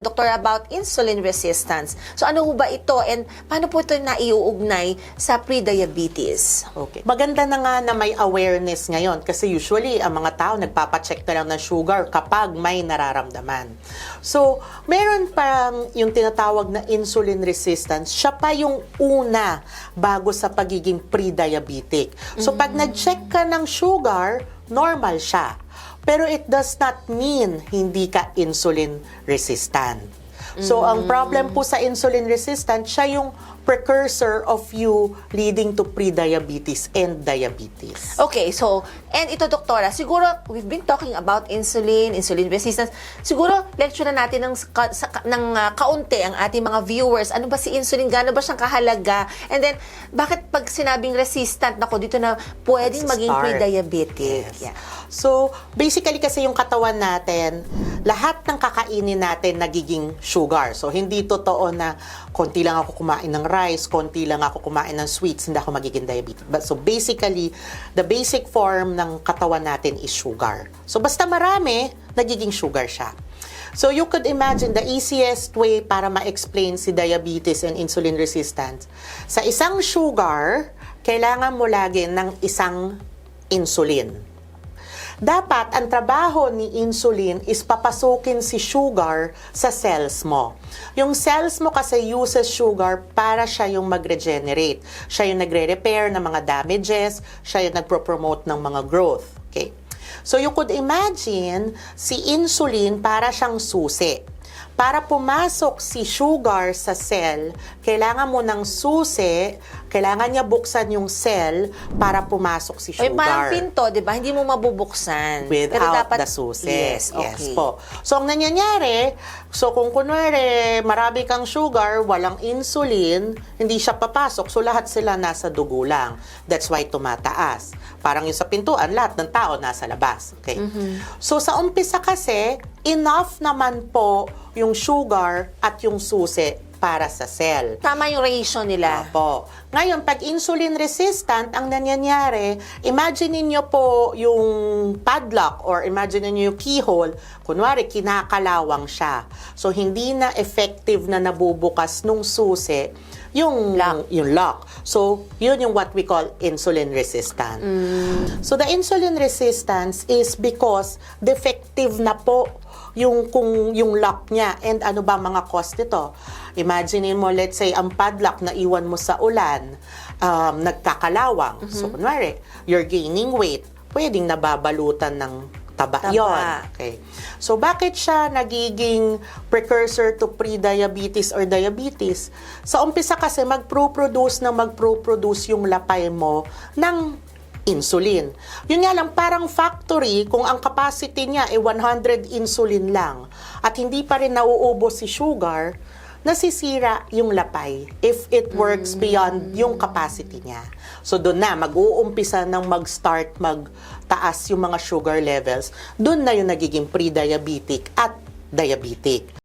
Doktor, about insulin resistance. So ano ho ba ito and paano po ito naiuugnay sa pre-diabetes? Okay. Maganda na nga na may awareness ngayon kasi usually ang mga tao nagpapacheck na lang ng sugar kapag may nararamdaman. So, meron parang yung tinatawag na insulin resistance, siya pa yung una bago sa pagiging pre-diabetic. So, pag nag-check ka ng sugar, normal siya. Pero it does not mean hindi ka insulin resistant. So, ang problem po sa insulin resistant, siya yung precursor of you leading to pre-diabetes and diabetes. Okay, so, and ito doktora, siguro we've been talking about insulin resistance. Siguro lecture na natin ng kaunti ang ating mga viewers. Ano ba si insulin? Gaano ba siyang kahalaga? And then, bakit pag sinabing resistant, nako, dito na pwedeng maging pre-diabetic? Yes. Yeah. So, basically kasi yung katawan natin, lahat ng kakainin natin nagiging sugar. So, hindi totoo na konti lang ako kumain ng rice, konti lang ako kumain ng sweets, hindi ako magiging diabetic. But so, basically, the basic form ng katawan natin is sugar. So, basta marami, nagiging sugar siya. So, you could imagine the easiest way para ma-explain si diabetes and insulin resistance. Sa isang sugar, kailangan mo lagi ng isang insulin. Dapat, ang trabaho ni insulin is papasukin si sugar sa cells mo. Yung cells mo kasi uses sugar para siya yung mag-regenerate. Siya yung nagre-repair ng mga damages, siya yung nagpro-promote ng mga growth. Okay? So, you could imagine si insulin para siyang susi. Para pumasok si sugar sa cell, kailangan mo ng susi, kailangan niya buksan yung cell para pumasok si sugar. Ay, parang pinto, di ba? Hindi mo mabubuksan. Without Pero dapat, the susi. Yes, okay. Yes po. So, ang nangyayari, so kung kunwari, marami kang sugar, walang insulin, hindi siya papasok. So, lahat sila nasa dugo lang. That's why tumataas. Parang yung sa pintuan, lahat ng tao nasa labas. Okay? So, sa umpisa kasi, enough naman po yung sugar at yung susi para sa cell. Tama yung ratio nila. Opo. Ngayon, pag insulin resistant, ang nangyayari, imagine niyo po yung padlock or imagine niyo yung keyhole, kunwari, kinakalawang siya. So, hindi na effective na nabubukas nung susi yung lock. So, yun yung what we call insulin resistant. So, the insulin resistance is because defective na po yung lock niya. And ano ba mga cause nito? Imagine mo, let's say, ang padlock na iwan mo sa ulan, nagkakalawang. So, kunwari, you're gaining weight, pwedeng nababalutan ng taba yun. Okay. So, bakit siya nagiging precursor to pre-diabetes or diabetes? Sa umpisa kasi, mag-produce yung lapay mo ng insulin. Yun nga lang, parang factory, kung ang capacity niya ay 100 insulin lang at hindi pa rin nauubos si sugar, nasisira yung lapay if it works beyond yung capacity niya. So, doon na, mag-uumpisa ng mag-start magtaas yung mga sugar levels. Doon na yung nagiging pre-diabetic at diabetic.